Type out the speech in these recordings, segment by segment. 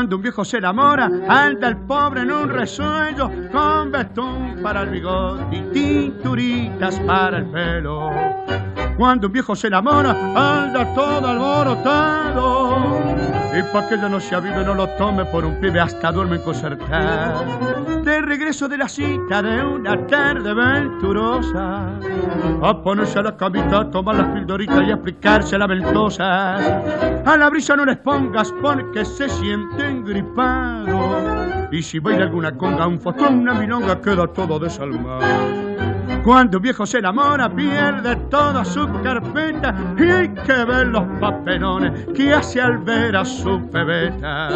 Cuando un viejo se enamora, anda el pobre en un resuello, con betún para el bigote y tinturitas para el pelo. Cuando un viejo se enamora, anda todo alborotado, y pa' que ya no se avive no lo tome por un pibe, hasta duerme concertado. De regreso de la cita de una tarde venturosa, a ponerse a la camita, a tomar las pildoritas y a aplicarse las ventosas. A la brisa no les pongas porque se sienten gripados, y si baila alguna conga, un fotón, una milonga, queda todo desalmado. Cuando un viejo se enamora, pierde toda su carpeta, y hay que ver los papelones que hace al ver a su pebeta.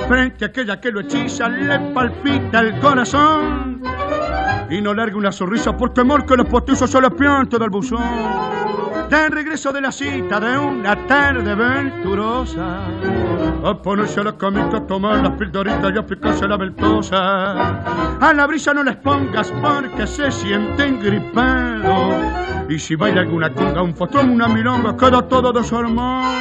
Frente a aquella que lo hechiza, le palpita el corazón, y no larga una sonrisa por temor que los postizos se le pianten del buzón. De regreso de la cita de una tarde venturosa, a ponerse a la camita, a tomar las pildoritas y a aplicarse la ventosa. A la brisa no les pongas porque se sienten gripados, y si baila alguna conga, un fotón, una milonga, queda todo desarmado.